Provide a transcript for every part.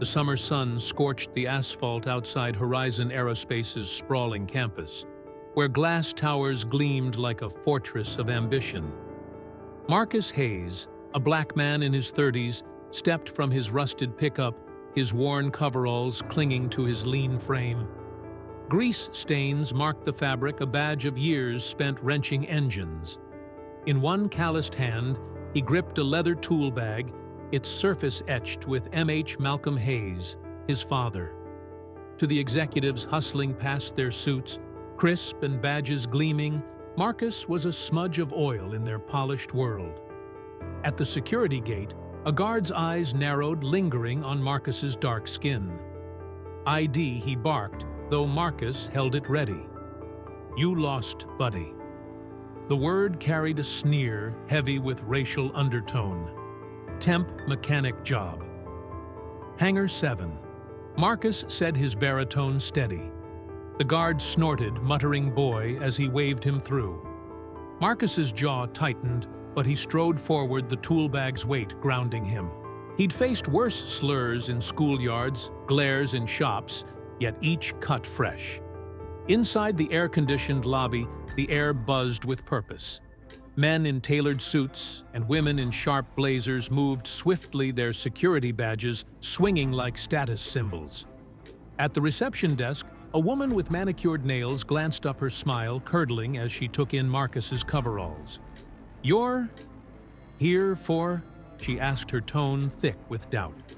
The summer sun scorched the asphalt outside Horizon Aerospace's sprawling campus, where glass towers gleamed like a fortress of ambition. Marcus Hayes, a black man in his 30s, stepped from his rusted pickup, his worn coveralls clinging to his lean frame. Grease stains marked the fabric, a badge of years spent wrenching engines. In one calloused hand, he gripped a leather tool bag, its surface etched with M.H. Malcolm Hayes, his father. To the executives hustling past their suits, crisp and badges gleaming, Marcus was a smudge of oil in their polished world. At the security gate, a guard's eyes narrowed, lingering on Marcus's dark skin. ID, he barked, though Marcus held it ready. "You lost, buddy." The word carried a sneer, heavy with racial undertone. "Temp mechanic job." "Hangar 7. Marcus said, his baritone steady. The guard snorted, muttering "boy" as he waved him through. Marcus's jaw tightened, but he strode forward, the tool bag's weight grounding him. He'd faced worse slurs in schoolyards, glares in shops, yet each cut fresh. Inside the air-conditioned lobby, the air buzzed with purpose. Men in tailored suits and women in sharp blazers moved swiftly, their security badges swinging like status symbols. At the reception desk, a woman with manicured nails glanced up, her smile curdling as she took in Marcus's coveralls. "You're here for?" she asked, her tone thick with doubt.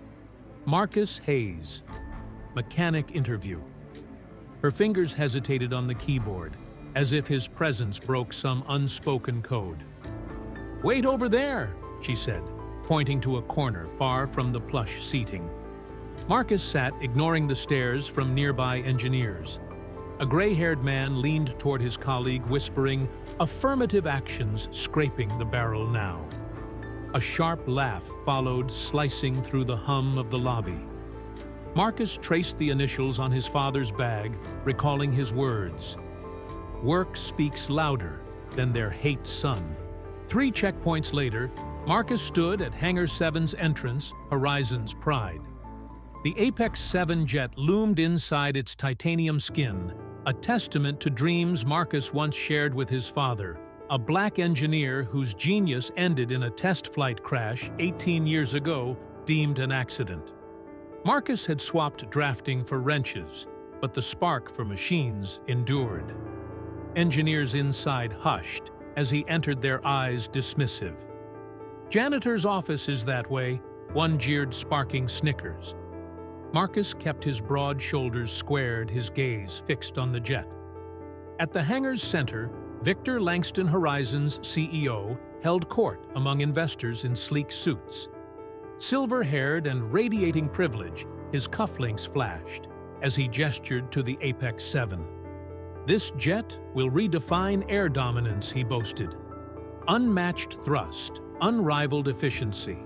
"Marcus Hayes. Mechanic interview." Her fingers hesitated on the keyboard, as if his presence broke some unspoken code. "Wait over there," she said, pointing to a corner far from the plush seating. Marcus sat, ignoring the stares from nearby engineers. A gray-haired man leaned toward his colleague, whispering, affirmative actions scraping the barrel now. A sharp laugh followed, slicing through the hum of the lobby. Marcus traced the initials on his father's bag, recalling his words. "Work speaks louder than their hate son." 3 checkpoints later, Marcus stood at Hangar 7's entrance, Horizon's pride. The Apex 7 jet loomed inside its titanium skin, a testament to dreams Marcus once shared with his father, a black engineer whose genius ended in a test flight crash 18 years ago, deemed an accident. Marcus had swapped drafting for wrenches, but the spark for machines endured. Engineers inside hushed as he entered, their eyes dismissive. "Janitor's office is that way," one jeered, sparking snickers. Marcus kept his broad shoulders squared, his gaze fixed on the jet. At the hangar's center, Victor Langston, Horizon's CEO, held court among investors in sleek suits. Silver-haired and radiating privilege, his cufflinks flashed as he gestured to the Apex 7. "This jet will redefine air dominance," he boasted. "Unmatched thrust, unrivaled efficiency."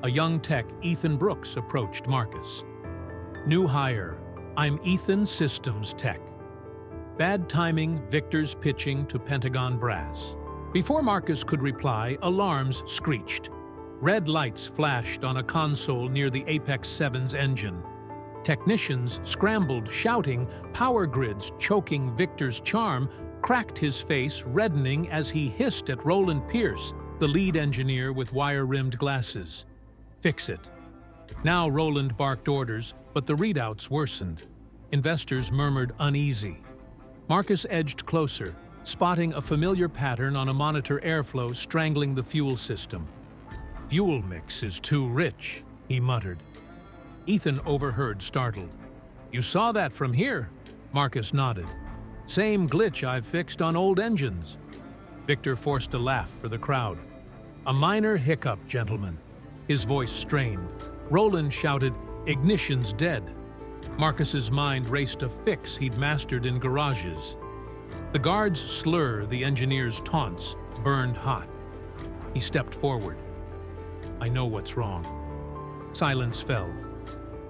A young tech, Ethan Brooks, approached Marcus. "New hire, I'm Ethan, Systems Tech." Bad timing, Victor's pitching to Pentagon brass. Before Marcus could reply, alarms screeched. Red lights flashed on a console near the Apex 7's engine. Technicians scrambled, shouting, power grids choking Victor's charm, cracked his face, reddening as he hissed at Roland Pierce, the lead engineer with wire-rimmed glasses. "Fix it." Now Roland barked orders, but the readouts worsened. Investors murmured uneasy. Marcus edged closer, spotting a familiar pattern on a monitor, airflow strangling the fuel system. "Fuel mix is too rich," he muttered. Ethan overheard, startled. "You saw that from here?" Marcus nodded. "Same glitch I've fixed on old engines." Victor forced a laugh for the crowd. "A minor hiccup, gentlemen." His voice strained. Roland shouted, "Ignition's dead." Marcus's mind raced a fix he'd mastered in garages. The guard's slur, the engineer's taunts, burned hot. He stepped forward. "I know what's wrong." Silence fell.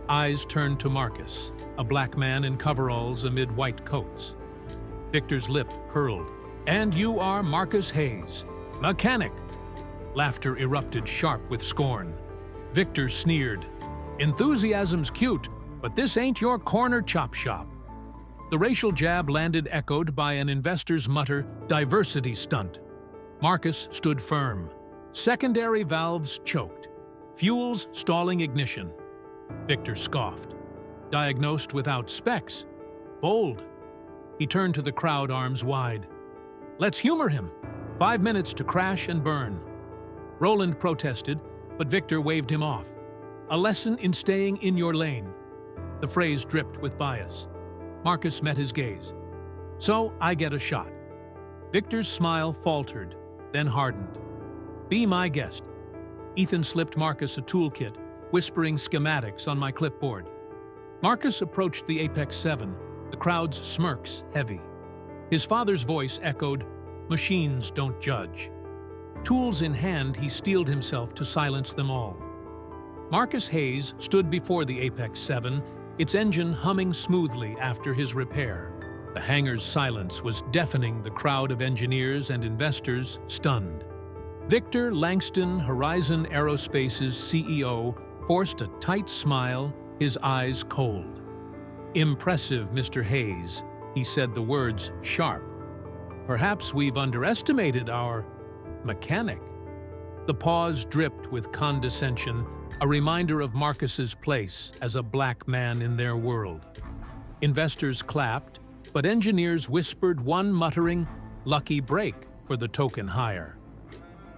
Eyes turned to Marcus, a black man in coveralls amid white coats. Victor's lip curled. "And you are Marcus Hayes, mechanic!" Laughter erupted, sharp with scorn. Victor sneered. Enthusiasm's cute, but this ain't your corner chop shop. The racial jab landed echoed by an investor's mutter, diversity stunt. Marcus stood firm. Secondary valves choked. Fuels stalling ignition. Victor scoffed. Diagnosed without specs. Bold. He turned to the crowd, arms wide. Let's humor him. 5 minutes to crash and burn. Roland protested, but Victor waved him off. A lesson in staying in your lane. The phrase dripped with bias. Marcus met his gaze. So I get a shot. Victor's smile faltered, then hardened. Be my guest. Ethan slipped Marcus a toolkit, whispering schematics on my clipboard. Marcus approached the Apex 7, the crowd's smirks heavy. His father's voice echoed, "Machines don't judge." Tools in hand, he steeled himself to silence them all. Marcus Hayes stood before the Apex 7, its engine humming smoothly after his repair. The hangar's silence was deafening the crowd of engineers and investors, stunned. Victor Langston, Horizon Aerospace's CEO, forced a tight smile, his eyes cold. "Impressive, Mr. Hayes," he said, the words sharp. "Perhaps we've underestimated our mechanic." The pause dripped with condescension, a reminder of Marcus's place as a black man in their world. Investors clapped, but engineers whispered, one muttering, "Lucky break" for the token hire.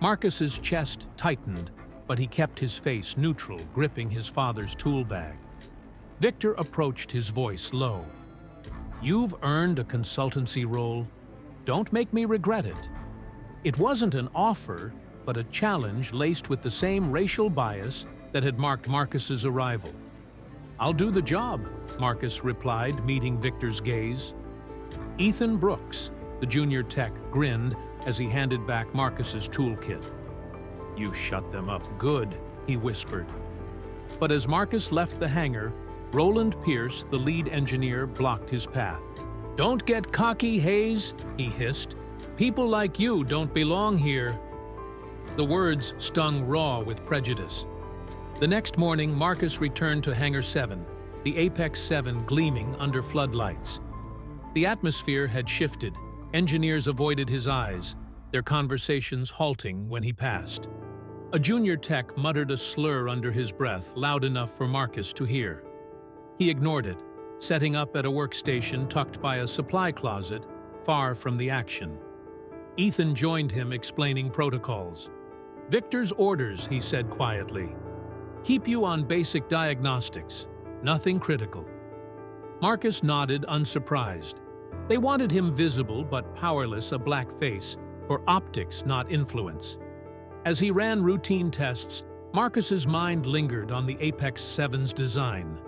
Marcus's chest tightened, but he kept his face neutral, gripping his father's tool bag. Victor approached, his voice low. "You've earned a consultancy role. Don't make me regret it." It wasn't an offer, but a challenge laced with the same racial bias that had marked Marcus's arrival. "I'll do the job," Marcus replied, meeting Victor's gaze. Ethan Brooks, the junior tech, grinned as he handed back Marcus's toolkit. "You shut them up good," he whispered. But as Marcus left the hangar, Roland Pierce, the lead engineer, blocked his path. "Don't get cocky, Hayes," he hissed. "People like you don't belong here." The words stung raw with prejudice. The next morning, Marcus returned to Hangar 7, the Apex 7 gleaming under floodlights. The atmosphere had shifted. Engineers avoided his eyes, their conversations halting when he passed. A junior tech muttered a slur under his breath, loud enough for Marcus to hear. He ignored it, setting up at a workstation tucked by a supply closet, far from the action. Ethan joined him, explaining protocols. "Victor's orders," he said quietly. "Keep you on basic diagnostics. Nothing critical." Marcus nodded, unsurprised. They wanted him visible but powerless, a black face, for optics, not influence. As he ran routine tests, Marcus's mind lingered on the Apex 7's design.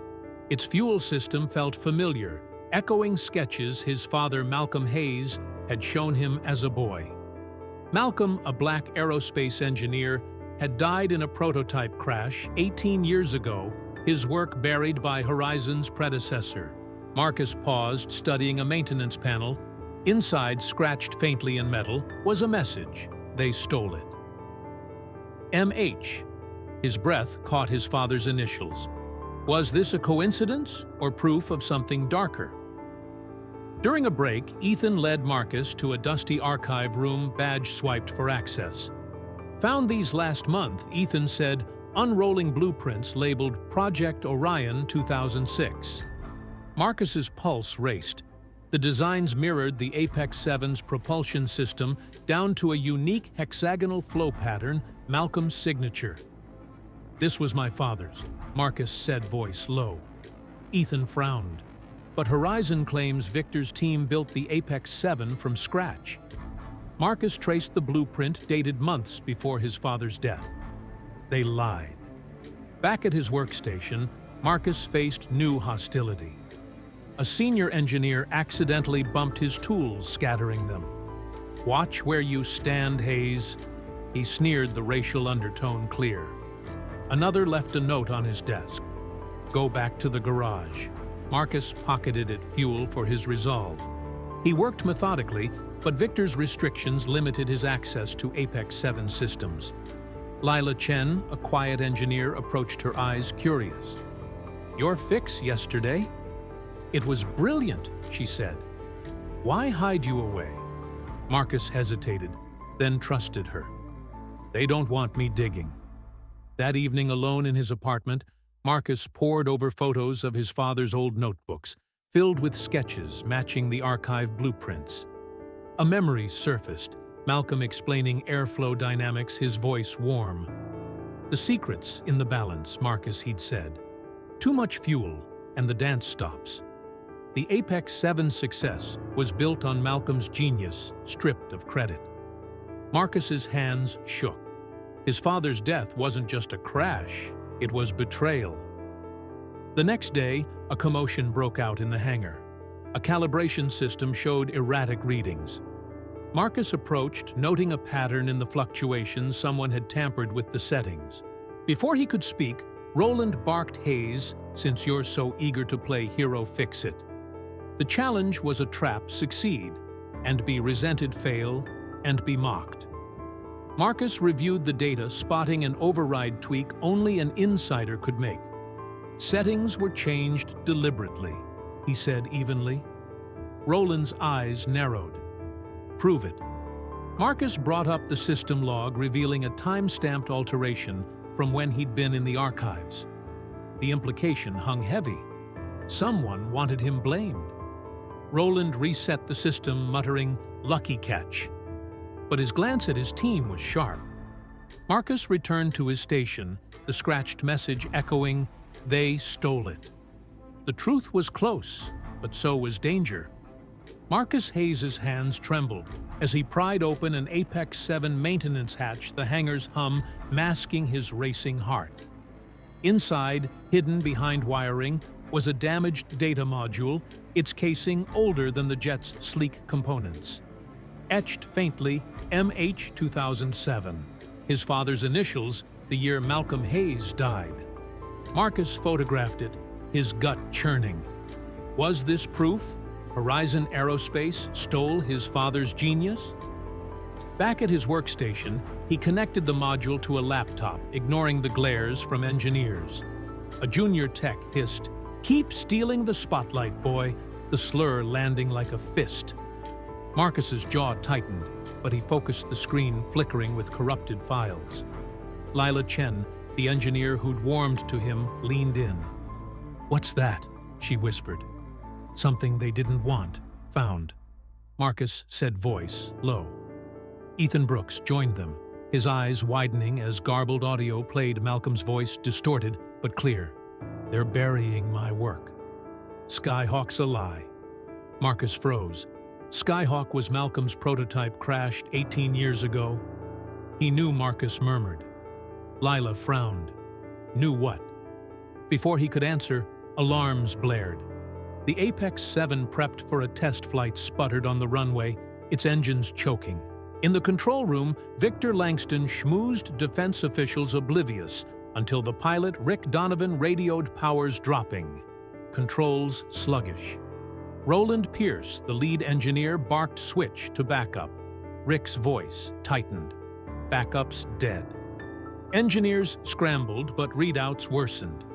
Its fuel system felt familiar, echoing sketches his father, Malcolm Hayes, had shown him as a boy. Malcolm, a black aerospace engineer, had died in a prototype crash 18 years ago, his work buried by Horizon's predecessor. Marcus paused, studying a maintenance panel. Inside, scratched faintly in metal, was a message. They stole it. MH. His breath caught his father's initials. Was this a coincidence or proof of something darker? During a break, Ethan led Marcus to a dusty archive room, badge swiped for access. "Found these last month," Ethan said, unrolling blueprints labeled Project Orion 2006. Marcus's pulse raced. The designs mirrored the Apex 7's propulsion system down to a unique hexagonal flow pattern, Malcolm's signature. "This was my father's," Marcus said, voice low. Ethan frowned. But Horizon claims Victor's team built the Apex 7 from scratch. Marcus traced the blueprint dated months before his father's death. They lied. Back at his workstation, Marcus faced new hostility. A senior engineer accidentally bumped his tools, scattering them. "Watch where you stand, Hayes." He sneered, the racial undertone clear. Another left a note on his desk. "Go back to the garage." Marcus pocketed it, fuel for his resolve. He worked methodically, but Victor's restrictions limited his access to Apex 7 systems. Lila Chen, a quiet engineer, approached her, eyes curious. "Your fix yesterday? It was brilliant," she said. "Why hide you away?" Marcus hesitated, then trusted her. "They don't want me digging." That evening, alone in his apartment, Marcus pored over photos of his father's old notebooks, filled with sketches matching the archive blueprints. A memory surfaced, Malcolm explaining airflow dynamics, his voice warm. "The secret's in the balance," Marcus he'd said. "Too much fuel, and the dance stops." The Apex 7's success was built on Malcolm's genius, stripped of credit. Marcus's hands shook. His father's death wasn't just a crash, it was betrayal. The next day, a commotion broke out in the hangar. A calibration system showed erratic readings. Marcus approached, noting a pattern in the fluctuations. Someone had tampered with the settings. Before he could speak, Roland barked, "Hayes, since you're so eager to play hero, fix it." The challenge was a trap: succeed, and be resented; fail, and be mocked. Marcus reviewed the data, spotting an override tweak only an insider could make. "Settings were changed deliberately," he said evenly. Roland's eyes narrowed. "Prove it." Marcus brought up the system log, revealing a time-stamped alteration from when he'd been in the archives. The implication hung heavy. Someone wanted him blamed. Roland reset the system, muttering, "Lucky catch." But his glance at his team was sharp. Marcus returned to his station, the scratched message echoing, "They stole it." The truth was close, but so was danger. Marcus Hayes' hands trembled as he pried open an Apex 7 maintenance hatch, the hangar's hum masking his racing heart. Inside, hidden behind wiring, was a damaged data module, its casing older than the jet's sleek components. Etched faintly, MH-2007, his father's initials, the year Malcolm Hayes died. Marcus photographed it, his gut churning. Was this proof? Horizon Aerospace stole his father's genius? Back at his workstation, he connected the module to a laptop, ignoring the glares from engineers. A junior tech hissed, "Keep stealing the spotlight, boy," the slur landing like a fist. Marcus's jaw tightened, but he focused the screen, flickering with corrupted files. Lila Chen, the engineer who'd warmed to him, leaned in. "What's that?" she whispered. "Something they didn't want, found," Marcus said, voice low. Ethan Brooks joined them, his eyes widening as garbled audio played, Malcolm's voice distorted but clear. "They're burying my work." "Skyhawk's a lie." Marcus froze. Skyhawk was Malcolm's prototype, crashed 18 years ago. He knew, Marcus murmured. Lila frowned. Knew what? Before he could answer, alarms blared. The Apex 7 prepped for a test flight sputtered on the runway, its engines choking. In the control room, Victor Langston schmoozed defense officials oblivious until the pilot, Rick Donovan, radioed powers dropping. Controls sluggish. Roland Pierce, the lead engineer, barked switch to backup. Rick's voice tightened. Backup's dead. Engineers scrambled, but readouts worsened.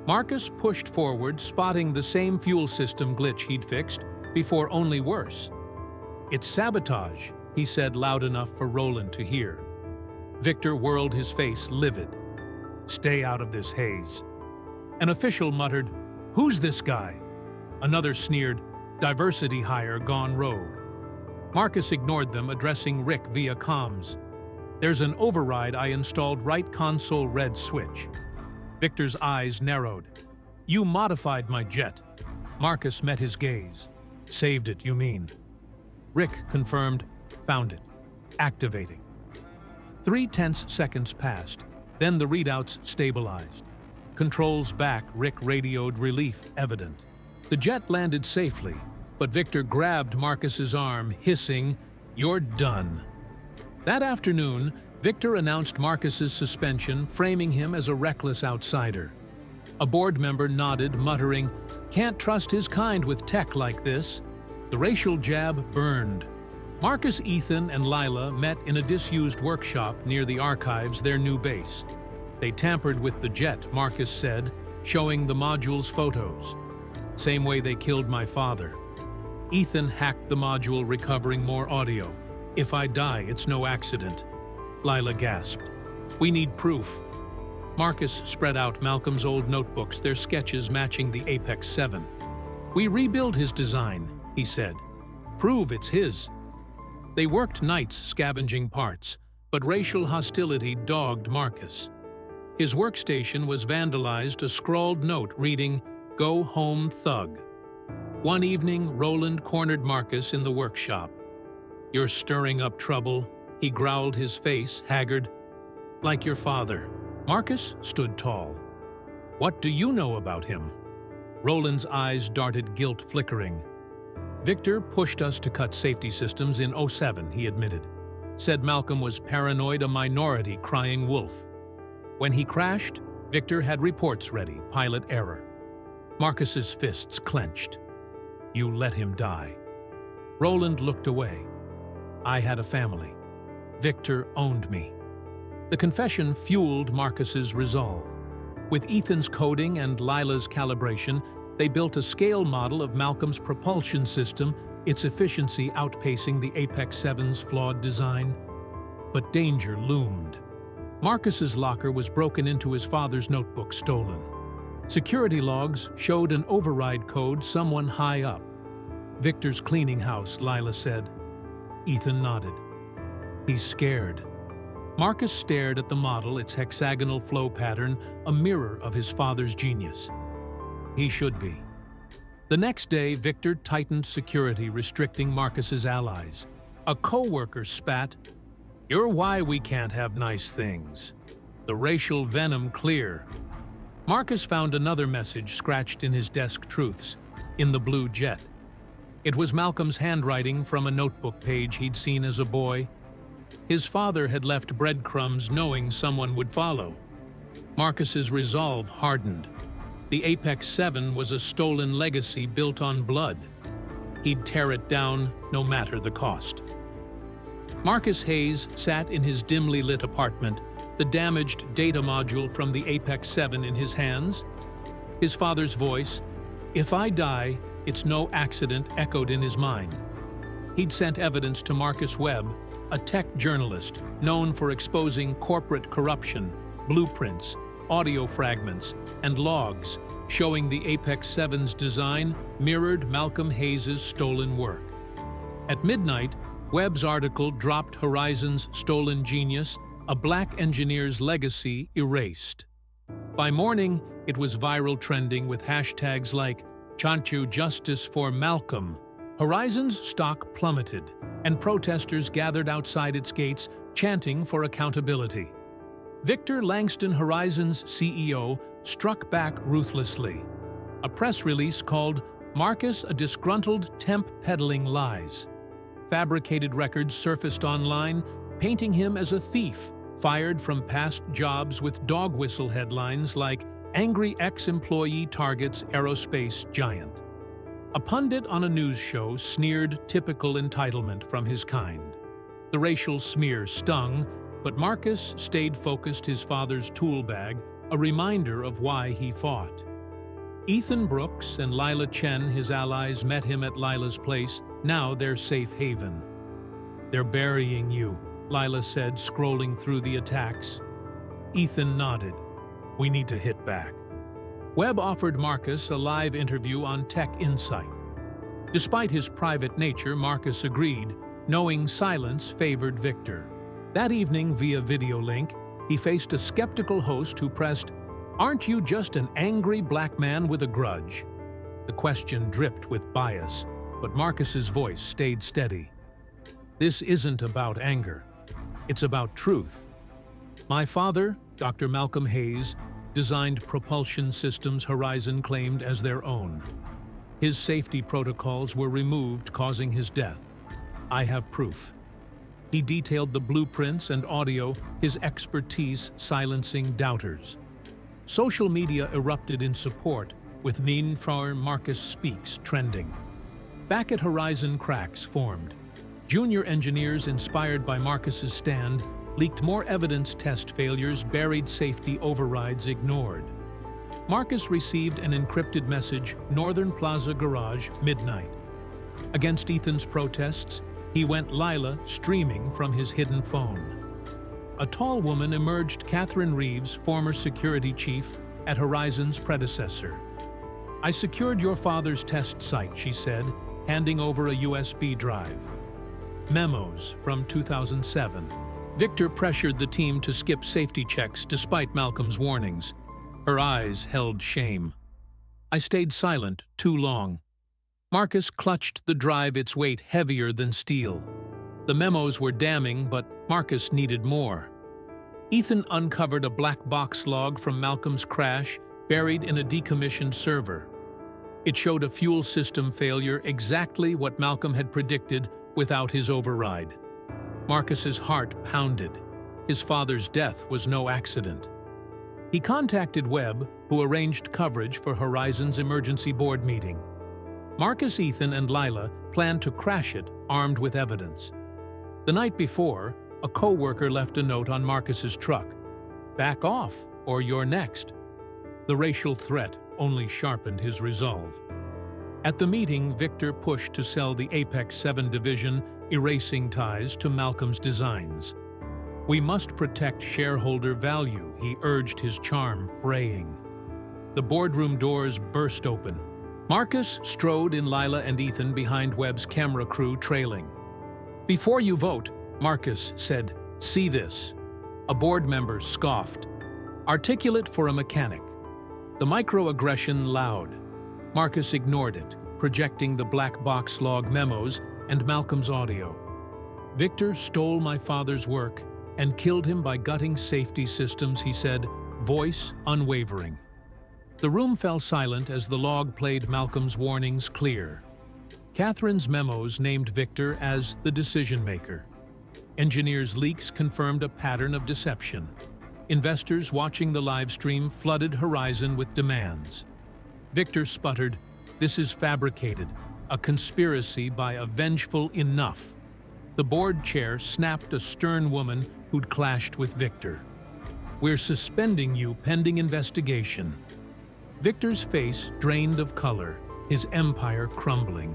Marcus pushed forward, spotting the same fuel system glitch he'd fixed before, only worse. "It's sabotage," he said loud enough for Roland to hear. Victor whirled, his face livid. "Stay out of this, Hayes." An official muttered, "Who's this guy?" Another sneered, "Diversity hire gone rogue." Marcus ignored them, addressing Rick via comms. "There's an override I installed, right console red switch." Victor's eyes narrowed. "You modified my jet." Marcus met his gaze. "Saved it, you mean?" Rick confirmed, "Found it. Activating." 3 tense seconds passed. Then the readouts stabilized. Controls back, Rick radioed, relief evident. The jet landed safely, but Victor grabbed Marcus's arm, hissing, "You're done." That afternoon, Victor announced Marcus's suspension, framing him as a reckless outsider. A board member nodded, muttering, "Can't trust his kind with tech like this." The racial jab burned. Marcus, Ethan, and Lila met in a disused workshop near the archives, their new base. They tampered with the jet, Marcus said, showing the module's photos. Same way they killed my father. Ethan hacked the module, recovering more audio. If I die, it's no accident. Lila gasped. We need proof. Marcus spread out Malcolm's old notebooks, their sketches matching the Apex 7. We rebuild his design, he said. Prove it's his. They worked nights scavenging parts, but racial hostility dogged Marcus. His workstation was vandalized, a scrawled note reading, "Go home, thug." One evening, Roland cornered Marcus in the workshop. You're stirring up trouble, he growled, his face haggard. Like your father. Marcus stood tall. What do you know about him? Roland's eyes darted, guilt flickering. Victor pushed us to cut safety systems in '07, he admitted. Said Malcolm was paranoid, a minority crying wolf. When he crashed, Victor had reports ready, pilot error. Marcus's fists clenched. You let him die. Roland looked away. I had a family. Victor owned me. The confession fueled Marcus's resolve. With Ethan's coding and Lila's calibration, they built a scale model of Malcolm's propulsion system, its efficiency outpacing the Apex 7's flawed design. But danger loomed. Marcus's locker was broken into, his father's notebook stolen. Security logs showed an override code, someone high up. Victor's cleaning house, Lila said. Ethan nodded. He's scared. Marcus stared at the model, its hexagonal flow pattern, a mirror of his father's genius. He should be. The next day, Victor tightened security, restricting Marcus's allies. A co-worker spat, You're why we can't have nice things. The racial venom clear. Marcus found another message scratched in his desk truths, in the blue jet. It was Malcolm's handwriting from a notebook page he'd seen as a boy. His father had left breadcrumbs, knowing someone would follow. Marcus's resolve hardened. The Apex 7 was a stolen legacy built on blood. He'd tear it down, no matter the cost. Marcus Hayes sat in his dimly lit apartment, the damaged data module from the Apex 7 in his hands. His father's voice, "If I die, it's no accident," echoed in his mind. He'd sent evidence to Marcus Webb, a tech journalist known for exposing corporate corruption, blueprints, audio fragments, and logs showing the Apex 7's design mirrored Malcolm Hayes' stolen work. At midnight, Webb's article dropped Horizon's stolen genius, a black engineer's legacy erased. By morning, it was viral, trending with hashtags like "Chanchu Justice for Malcolm." Horizon's stock plummeted, and protesters gathered outside its gates, chanting for accountability. Victor Langston, Horizon's CEO, struck back ruthlessly. A press release called Marcus a disgruntled temp peddling lies. Fabricated records surfaced online, painting him as a thief, fired from past jobs, with dog whistle headlines like "Angry Ex-Employee Targets Aerospace Giant." A pundit on a news show sneered typical entitlement from his kind. The racial smear stung, but Marcus stayed focused, his father's tool bag, a reminder of why he fought. Ethan Brooks and Lila Chen, his allies, met him at Lila's place, now their safe haven. "They're burying you," Lila said, scrolling through the attacks. Ethan nodded. "We need to hit back." Webb offered Marcus a live interview on Tech Insight. Despite his private nature, Marcus agreed, knowing silence favored Victor. That evening, via video link, he faced a skeptical host who pressed, "Aren't you just an angry black man with a grudge?" The question dripped with bias, but Marcus's voice stayed steady. "This isn't about anger. It's about truth. My father, Dr. Malcolm Hayes, designed propulsion systems Horizon claimed as their own. His safety protocols were removed, causing his death. I have proof." He detailed the blueprints and audio, his expertise silencing doubters. Social media erupted in support, with meme for Marcus Speaks trending. Back at Horizon, cracks formed. Junior engineers inspired by Marcus's stand leaked more evidence: test failures, buried safety overrides ignored. Marcus received an encrypted message, Northern Plaza Garage, midnight. Against Ethan's protests, he went Lila streaming from his hidden phone. A tall woman emerged, Catherine Reeves, former security chief at Horizon's predecessor. "I secured your father's test site," she said, handing over a USB drive. Memos from 2007. Victor pressured the team to skip safety checks despite Malcolm's warnings. Her eyes held shame. "I stayed silent too long." Marcus clutched the drive, its weight heavier than steel. The memos were damning, but Marcus needed more. Ethan uncovered a black box log from Malcolm's crash, buried in a decommissioned server. It showed a fuel system failure, exactly what Malcolm had predicted without his override. Marcus's heart pounded. His father's death was no accident. He contacted Webb, who arranged coverage for Horizon's emergency board meeting. Marcus, Ethan, and Lila planned to crash it, armed with evidence. The night before, a co-worker left a note on Marcus's truck. "Back off, or you're next." The racial threat only sharpened his resolve. At the meeting, Victor pushed to sell the Apex 7 division, erasing ties to Malcolm's designs. "We must protect shareholder value," he urged, his charm fraying. The boardroom doors burst open. Marcus strode in, Lila and Ethan behind Webb's camera crew trailing. "Before you vote," Marcus said, "see this." A board member scoffed. Articulate for a mechanic. The microaggression loud. Marcus ignored it, projecting the black box log memos and Malcolm's audio. "Victor stole my father's work and killed him by gutting safety systems," he said, voice unwavering. The room fell silent as the log played Malcolm's warnings clear. Catherine's memos named Victor as the decision-maker. Engineers' leaks confirmed a pattern of deception. Investors watching the live stream flooded Horizon with demands. Victor sputtered, "This is fabricated, a conspiracy by a vengeful enough." The board chair snapped a stern woman who'd clashed with Victor. "We're suspending you pending investigation." Victor's face drained of color, his empire crumbling.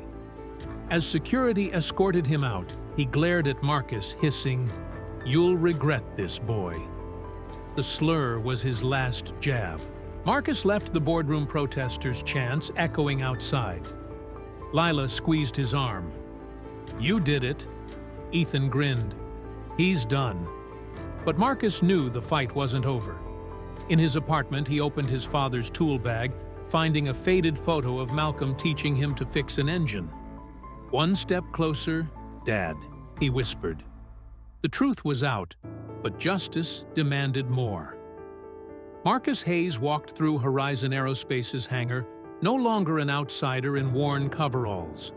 As security escorted him out, he glared at Marcus, hissing, "You'll regret this, boy." The slur was his last jab. Marcus left the boardroom, protesters' chants echoing outside. Lila squeezed his arm. "You did it." Ethan grinned. "He's done." But Marcus knew the fight wasn't over. In his apartment, he opened his father's tool bag, finding a faded photo of Malcolm teaching him to fix an engine. "One step closer, Dad," he whispered. The truth was out, but justice demanded more. Marcus Hayes walked through Horizon Aerospace's hangar, no longer an outsider in worn coveralls.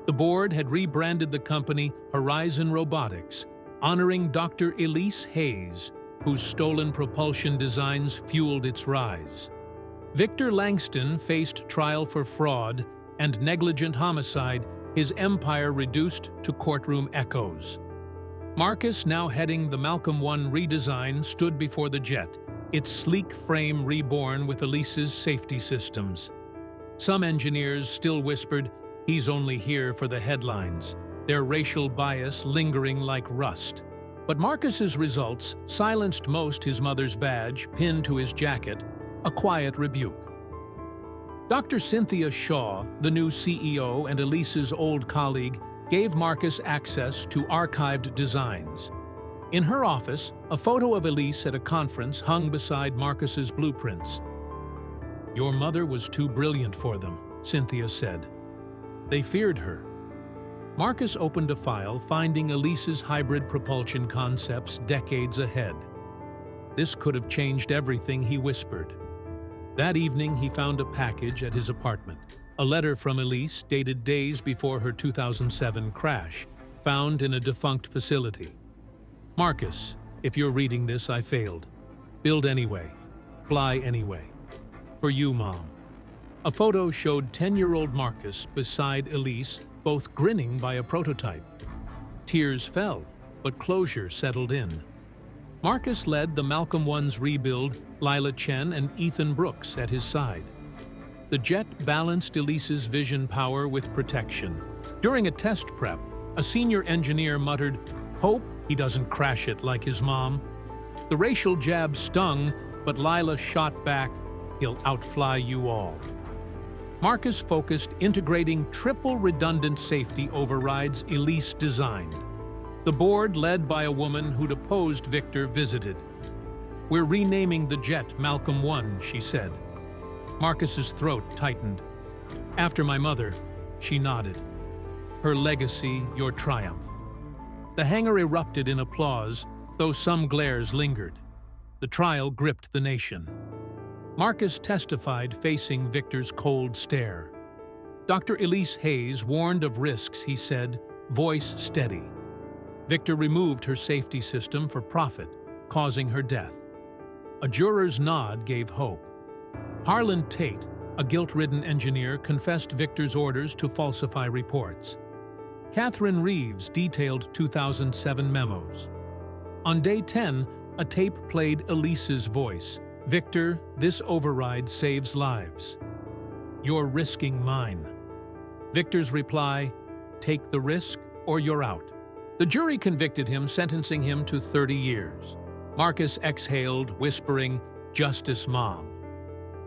The board had rebranded the company Horizon Robotics, honoring Dr. Elise Hayes, whose stolen propulsion designs fueled its rise. Victor Langston faced trial for fraud and negligent homicide, his empire reduced to courtroom echoes. Marcus, now heading the Malcolm 1 redesign, stood before the jet, its sleek frame reborn with Elise's safety systems. Some engineers still whispered, "He's only here for the headlines," their racial bias lingering like rust. But Marcus's results silenced most, his mother's badge pinned to his jacket, a quiet rebuke. Dr. Cynthia Shaw, the new CEO and Elise's old colleague, gave Marcus access to archived designs. In her office, a photo of Elise at a conference hung beside Marcus's blueprints. "Your mother was too brilliant for them," Cynthia said. They feared her. Marcus opened a file, finding Elise's hybrid propulsion concepts decades ahead. "This could have changed everything," he whispered. That evening, he found a package at his apartment, a letter from Elise dated days before her 2007 crash, found in a defunct facility. "Marcus, if you're reading this, I failed. Build anyway. Fly anyway. For you, Mom." A photo showed 10-year-old Marcus beside Elise, both grinning by a prototype. Tears fell, but closure settled in. Marcus led the Malcolm One's rebuild, Lila Chen and Ethan Brooks at his side. The jet balanced Elise's vision power with protection. During a test prep, a senior engineer muttered, "Hope he doesn't crash it like his mom." The racial jab stung, but Lila shot back, "He'll outfly you all." Marcus focused integrating triple redundant safety overrides Elise designed. The board, led by a woman who'd opposed Victor, visited. "We're renaming the jet Malcolm One," she said. Marcus's throat tightened. "After my mother," she nodded. "Her legacy, your triumph." The hangar erupted in applause, though some glares lingered. The trial gripped the nation. Marcus testified, facing Victor's cold stare. Dr. Elise Hayes warned of risks, he said, voice steady. Victor removed her safety system for profit, causing her death. A juror's nod gave hope. Harlan Tate, a guilt-ridden engineer, confessed Victor's orders to falsify reports. Catherine Reeves detailed 2007 memos. On day 10, a tape played Elise's voice. "Victor, this override saves lives. You're risking mine." Victor's reply, "Take the risk or you're out." The jury convicted him, sentencing him to 30 years. Marcus exhaled, whispering, "Justice, Mom."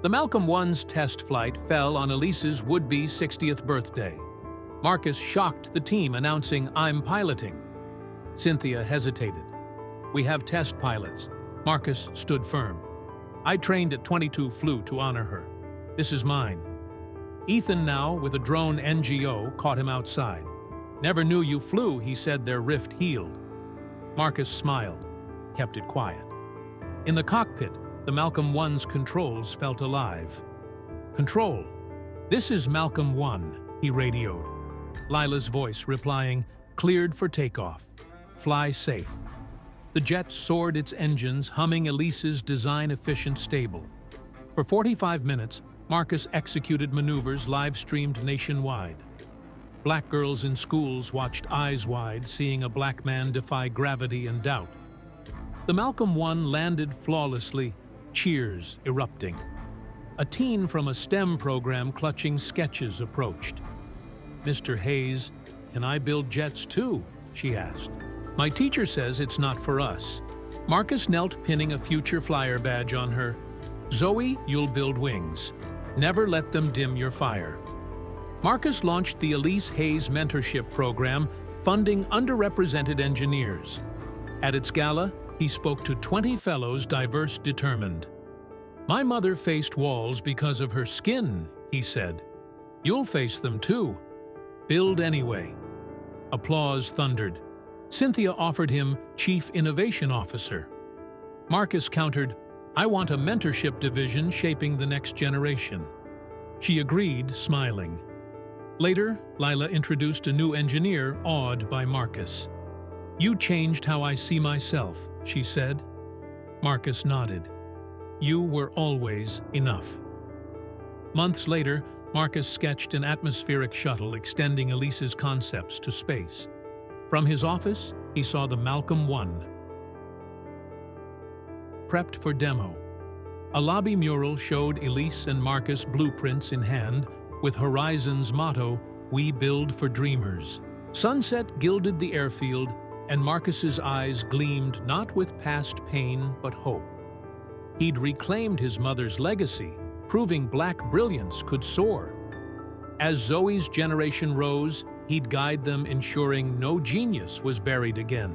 The Malcolm One's test flight fell on Elise's would-be 60th birthday. Marcus shocked the team, announcing, "I'm piloting." Cynthia hesitated. "We have test pilots." Marcus stood firm. "I trained at 22 flew to honor her. This is mine." Ethan, now with a drone NGO, caught him outside. "Never knew you flew," he said, their rift healed. Marcus smiled, kept it quiet. In the cockpit, the Malcolm One's controls felt alive. "Control, this is Malcolm One," he radioed. Lila's voice replying, "Cleared for takeoff. Fly safe." The jet soared its engines, humming Elise's design-efficient stable. For 45 minutes, Marcus executed maneuvers live-streamed nationwide. Black girls in schools watched eyes wide, seeing a black man defy gravity and doubt. The Malcolm One landed flawlessly, cheers erupting. A teen from a STEM program clutching sketches approached. "Mr. Hayes, can I build jets too?" she asked. "My teacher says it's not for us." Marcus knelt, pinning a future flyer badge on her. "Zoe, you'll build wings. Never let them dim your fire." Marcus launched the Elise Hayes Mentorship Program, funding underrepresented engineers. At its gala, he spoke to 20 fellows, diverse, determined. "My mother faced walls because of her skin," he said. "You'll face them too. Build anyway." Applause thundered. Cynthia offered him Chief Innovation Officer. Marcus countered, "I want a mentorship division shaping the next generation." She agreed, smiling. Later, Lila introduced a new engineer, awed by Marcus. "You changed how I see myself," she said. Marcus nodded. "You were always enough." Months later, Marcus sketched an atmospheric shuttle extending Elise's concepts to space. From his office, he saw the Malcolm One. Prepped for demo. A lobby mural showed Elise and Marcus blueprints in hand, with Horizon's motto, "We build for dreamers." Sunset gilded the airfield, and Marcus's eyes gleamed not with past pain but hope. He'd reclaimed his mother's legacy, proving black brilliance could soar. As Zoe's generation rose, he'd guide them, ensuring no genius was buried again.